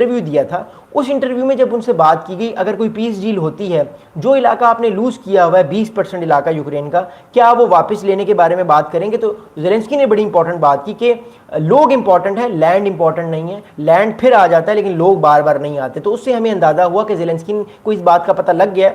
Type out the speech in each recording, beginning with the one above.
Interview दिया था, उस इंटरव्यू में जब उनसे बात की गई अगर कोई पीस डील होती है, जो इलाका आपने लूज किया हुआ है 20% इलाका यूक्रेन का, क्या वो वापस लेने के बारे में बात करेंगे? तो जेलेंस्की ने बड़ी इंपॉर्टेंट बात की कि लोग इंपॉर्टेंट है, लैंड इंपॉर्टेंट नहीं है। लैंड फिर आ जाता है लेकिन लोग बार बार नहीं आते। तो उससे हमें अंदाजा हुआ कि जेलेंस्की को इस बात का पता लग गया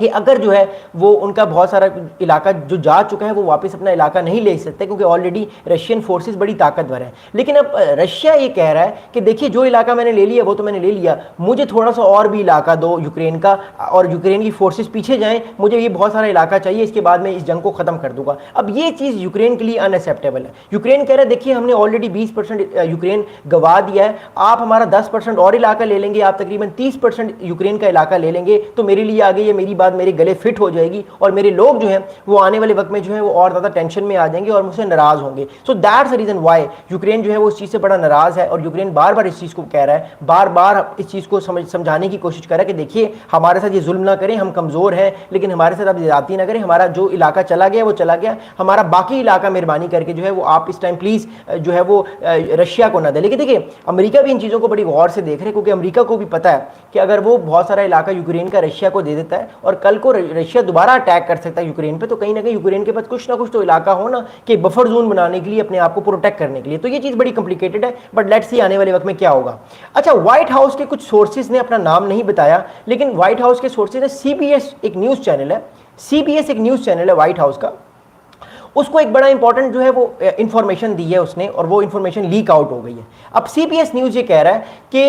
कि अगर जो है वो उनका बहुत सारा इलाका जो जा चुका है वो वापस अपना इलाका नहीं ले सकते, क्योंकि ऑलरेडी रशियन फोर्सेस बड़ी ताकतवर हैं। लेकिन अब रशिया ये कह रहा है कि देखिए जो इलाका मैंने ले लिया वो तो मैंने ले लिया, मुझे थोड़ा सा और भी इलाका दो यूक्रेन का, और यूक्रेन की फोर्सेस पीछे जाएं, मुझे ये बहुत सारा इलाका चाहिए, इसके बाद मैं इस जंग को खत्म कर दूंगा। अब ये चीज़ यूक्रेन के लिए अनएक्सेप्टेबल है। यूक्रेन कह रहा है देखिए हमने ऑलरेडी 20% यूक्रेन गवा दिया है, आप हमारा 10% और इलाका ले लेंगे, आप तकरीबन 30% यूक्रेन का इलाका ले लेंगे तो मेरे लिए आगे ये मेरी बात मेरे गले फिट हो जाएगी, और मेरे लोग जो हैं वो आने वाले वक्त में जो है वो और ज़्यादा टेंशन में आ जाएंगे और मुझसे नाराज़ होंगे। सो that's the reason why Ukraine जो है वो इस चीज़ से बड़ा नाराज़ है, और यूक्रेन बार बार इस चीज़ को कह रहा है, बार बार इस चीज़ को समझाने की कोशिश कर रहा है कि देखिए हमारे साथ ये जुल्म ना करें, हम कमज़ोर हैं, लेकिन हमारे साथ आप ज़्यादती ना करें, हमारा जो इलाका चला गया वो चला गया, हमारा बाकी इलाका मेहरबानी करके जो है वो आप इस टाइम प्लीज़ जो है वो रशिया को ना दे। लेकिन देखिए अमेरिका भी इन चीज़ों को बड़ी गौर से देख रहे हैं, क्योंकि अमेरिका को भी पता है कि अगर वो बहुत सारा इलाका यूक्रेन का रशिया को दे देता है और कल को रशिया दोबारा अटैक कर सकता है यूक्रेन पे, तो कहीं ना कहीं यूक्रेन के पास कुछ ना कुछ तो इलाका हो ना कि बफर जोन बनाने के लिए, अपने आप को प्रोटेक्ट करने के लिए। तो ये चीज़ बड़ी कॉम्प्लिकेटेड है, बट लेट्स सी आने वाले वक्त में क्या होगा। अच्छा, व्हाइट हाउस के कुछ सोर्सेज ने अपना नाम नहीं बताया, लेकिन व्हाइट हाउस के सोर्सेज है सीबीएस एक न्यूज़ चैनल है, सीबीएस एक न्यूज़ चैनल है व्हाइट हाउस का, उसको एक बड़ा इंपॉर्टेंट जो है वो इंफॉर्मेशन दी है उसने, और वो इंफॉर्मेशन लीक आउट हो गई है। अब सीबीएस न्यूज़ ये कह रहा है कि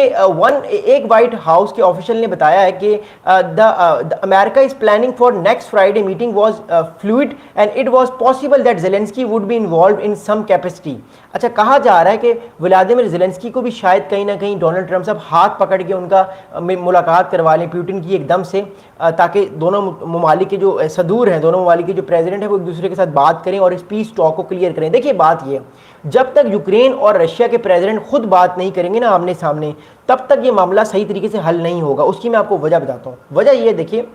एक व्हाइट हाउस के ऑफिशियल ने बताया है कि the America is planning for next Friday meeting was fluid and it was possible that Zelensky would be involve in some capacity. अच्छा, कहा जा रहा है कि व्लादिमीर जेलेंस्की को भी शायद कहीं ना कहीं डोनाल्ड ट्रंप साहब हाथ पकड़ के उनका मुलाकात करवा लें पुतिन की एकदम से, ताकि दोनों ममालिक के जो सदूर हैं, दोनों ममालिक के जो प्रेसिडेंट है वो एक दूसरे के साथ बात करें और इस पीस टॉक को क्लियर करें। देखिए बात ये, जब तक यूक्रेन और रशिया के प्रेसिडेंट खुद बात नहीं करेंगे ना आमने सामने, तब तक ये मामला सही तरीके से हल नहीं होगा। उसकी मैं आपको वजह बताता हूँ। वजह ये देखिए,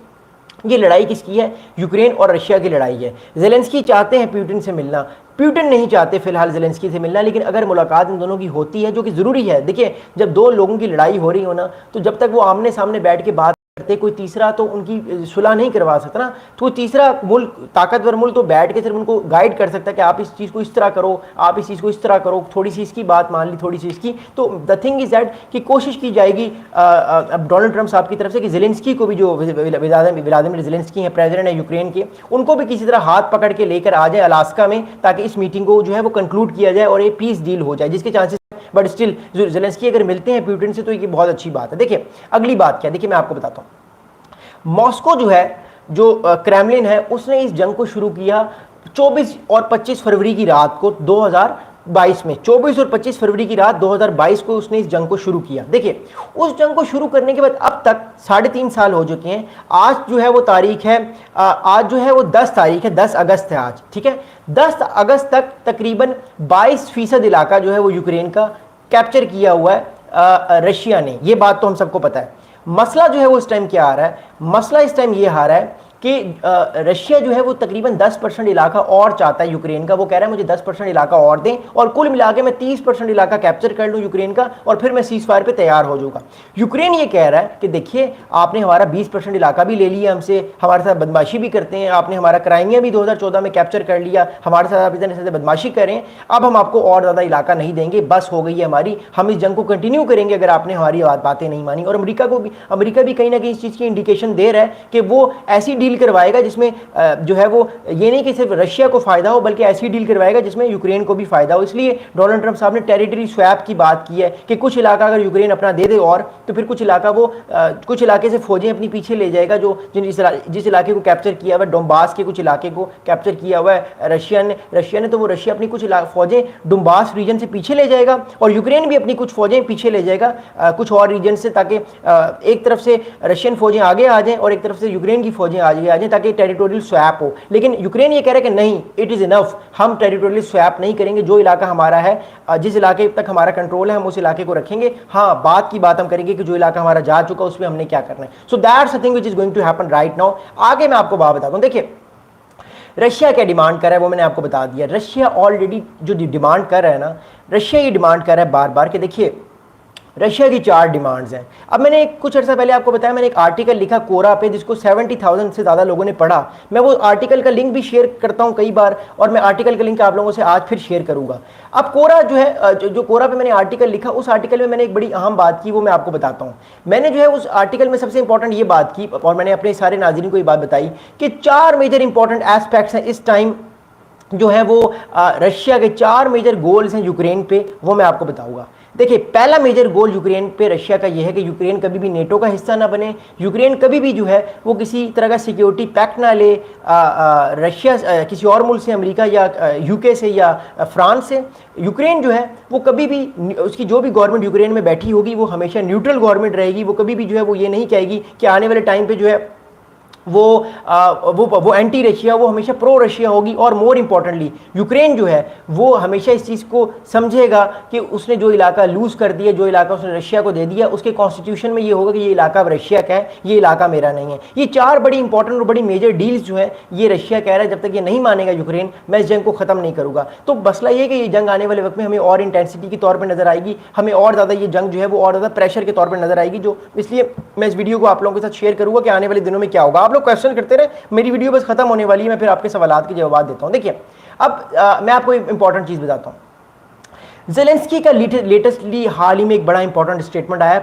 ये लड़ाई किसकी है? यूक्रेन और रशिया की लड़ाई है। जेलेंस्की चाहते हैं पुतिन से मिलना, पुतिन नहीं चाहते फिलहाल जेलेंस्की से मिलना, लेकिन अगर मुलाकात इन दोनों की होती है, जो कि ज़रूरी है। देखिए जब दो लोगों की लड़ाई हो रही हो ना, तो जब तक वो आमने सामने बैठ के बात करते, कोई तीसरा तो उनकी सुलह नहीं करवा सकता ना, तो तीसरा मुल्क, ताकतवर मुल्क, तो बैठ के सिर्फ उनको गाइड कर सकता है कि आप इस चीज़ को इस तरह करो, आप इस चीज़ को इस तरह करो, थोड़ी सी इसकी बात मान ली, थोड़ी सी इसकी। तो द थिंग इज दैट कि कोशिश की जाएगी अब डोनाल्ड ट्रंप साहब की तरफ से कि जेलेंस्की को भी, जो व्लादिमीर जेलेंस्की हैं, प्रेसिडेंट है यूक्रेन के, उनको भी किसी तरह हाथ पकड़ के लेकर आ जाए अलास्का में, ताकि इस मीटिंग को जो है वो कंक्लूड किया जाए और ये पीस डील हो जाए, जिसके चांसेस, बट स्टिल जेलेंस्की अगर मिलते हैं पुतिन से तो ये बहुत अच्छी बात है। देखिए अगली बात क्या है, देखिए मैं आपको बताता हूँ। मॉस्को जो है, जो क्रेमलिन है, उसने इस जंग को शुरू किया 24 और 25 फरवरी की रात को 2022 में। 24 और 25 फरवरी की रात 2022 को उसने इस जंग को शुरू किया। देखिए उस जंग को शुरू करने के बाद अब तक 3.5 साल हो चुके हैं। आज जो है वो तारीख है, आज जो है वो 10 तारीख है, 10 अगस्त है आज, ठीक है। 10 अगस्त तक तकरीबन 22% इलाका जो है वो यूक्रेन का कैप्चर किया हुआ है रशिया ने। ये बात तो हम सबको पता है। मसला जो है वो इस टाइम क्या आ रहा है? मसला इस टाइम ये आ रहा है कि रशिया जो है वो तकरीबन 10% इलाका और चाहता है यूक्रेन का। वो कह रहा है मुझे 10% इलाका और दें और कुल मिला के मैं 30% इलाका कैप्चर कर लूँ यूक्रेन का, और फिर मैं सीज फायर पे तैयार हो जाऊँगा। यूक्रेन ये कह रहा है कि देखिए आपने हमारा 20% इलाका भी ले लिया हमसे, हमारे साथ बदमाशी भी करते हैं, आपने हमारा क्राइमिया भी 2014 में कैप्चर कर लिया, हमारे साथ आप इतने बदमाशी करें, अब हम आपको और ज़्यादा इलाका नहीं देंगे, बस हो गई है हमारी, हम इस जंग को कंटिन्यू करेंगे अगर आपने हमारी बातें नहीं मानी। और अमेरिका भी कहीं ना कहीं इस चीज़ की इंडिकेशन दे रहा है कि वो ऐसी डील करवाएगा जिसमें जो है वो ये नहीं कि सिर्फ रशिया को फायदा हो, बल्कि ऐसी डील करवाएगा जिसमें यूक्रेन को भी फायदा हो। इसलिए डोनाल्ड ट्रंप साहब ने टेरिटरी स्वैप की बात की है कि कुछ इलाका अगर यूक्रेन अपना दे दे और, तो फिर कुछ इलाका वो कुछ इलाके से फौजें अपनी पीछे ले जाएगा, जो जिस इलाके को कैप्चर किया हुआ है, डोम्बास के कुछ इलाके को कैप्चर किया हुआ है रशिया ने, तो वो रशिया अपनी कुछ फौजें डोम्बास रीजन से पीछे ले जाएगा और यूक्रेन भी अपनी कुछ फौजें पीछे ले जाएगा कुछ और रीजन से, ताकि एक तरफ से रशियन फौजें आगे आ जाएं और एक तरफ से यूक्रेन की फौजें आगे आ जाएं, ताकि टेरिटोरियल स्वैप हो। लेकिन यूक्रेन ये कह रहा है कि नहीं, इट इज़ इनफ, हम टेरिटोरियल स्वैप नहीं करेंगे, जो इलाका हमारा है, जिस इलाके तक हमारा कंट्रोल है हम उस इलाके को रखेंगे। हाँ, बात की बात हम करेंगे कि जो इलाका हमारा जा चुका उसमें हमने क्या करना है। So that's the thing which is going to happen right now. आगे मैं आपको बात बताता हूँ। देखिए रशिया क्या डिमांड कर रहा है वो मैंने आपको बता दिया। रशिया ऑलरेडी जो डिमांड कर रहा है ना, रशिया ये डिमांड कर रहा है बार बार कि देखिए रशिया की 4 डिमांड्स हैं। अब मैंने कुछ अर्सा पहले आपको बताया, मैंने एक आर्टिकल लिखा कोरा पे जिसको 70,000 से ज़्यादा लोगों ने पढ़ा। मैं वो आर्टिकल का लिंक भी शेयर करता हूँ कई बार, और मैं आर्टिकल का लिंक आप लोगों से आज फिर शेयर करूँगा। अब कोरा जो है, जो कोरा पे मैंने आर्टिकल लिखा, उस आर्टिकल में मैंने एक बड़ी अहम बात की, वो मैं आपको बताता हूँ। मैंने जो है उस आर्टिकल में सबसे इंपॉर्टेंट ये बात की, और मैंने अपने सारे नाज़रीन को ये बात बताई कि 4 मेजर इंपॉर्टेंट एस्पेक्ट्स हैं इस टाइम जो है वो रशिया के 4 मेजर गोल्स हैं यूक्रेन पे, वो मैं आपको बताऊंगा। देखिए, पहला मेजर गोल यूक्रेन पे रशिया का यह है कि यूक्रेन कभी भी नेटो का हिस्सा ना बने, यूक्रेन कभी भी जो है वो किसी तरह का सिक्योरिटी पैक्ट ना ले रशिया किसी और मुल्क से, अमेरिका या यूके से या फ्रांस से। यूक्रेन जो है वो कभी भी, उसकी जो भी गवर्नमेंट यूक्रेन में बैठी होगी वो हमेशा न्यूट्रल गवर्नमेंट रहेगी। वो कभी भी जो है वो ये नहीं कहेगी कि आने वाले टाइम पे जो है वो एंटी रशिया, वो हमेशा प्रो रशिया होगी। और मोर इंपॉर्टेंटली यूक्रेन जो है वो हमेशा इस चीज़ को समझेगा कि उसने जो इलाका लूज़ कर दिया, जो इलाका उसने रशिया को दे दिया, उसके कॉन्स्टिट्यूशन में ये होगा कि ये इलाका अब रशिया का है, ये इलाका मेरा नहीं है। ये 4 बड़ी इंपॉर्टेंट और बड़ी मेजर डील्स जो है ये रशिया कह रहा है, जब तक ये नहीं मानेगा यूक्रेन, मैं इस जंग को ख़त्म नहीं करूँगा। तो मसला ये कि ये जंग आने वाले वक्त में हमें और इंटेंसिटी के तौर पर नजर आएगी, हमें और ज़्यादा ये जंग जो है वो और ज़्यादा प्रेशर के तौर पर नजर आएगी। जो इसलिए मैं इस वीडियो को आप लोगों के साथ शेयर करूँगा कि आने वाले दिनों में क्या होगा। आप लोग क्वेश्चन करते रहे, मेरी वीडियो बस खत्म होने वाली है, मैं फिर आपके सवालात के जवाब देता हूं। देखिए, अब मैं आपको एक इंपॉर्टेंट चीज बताता हूं। ज़ेलेंस्की का लेटेस्टली हाल ही में एक बड़ा इंपॉर्टेंट स्टेटमेंट आया।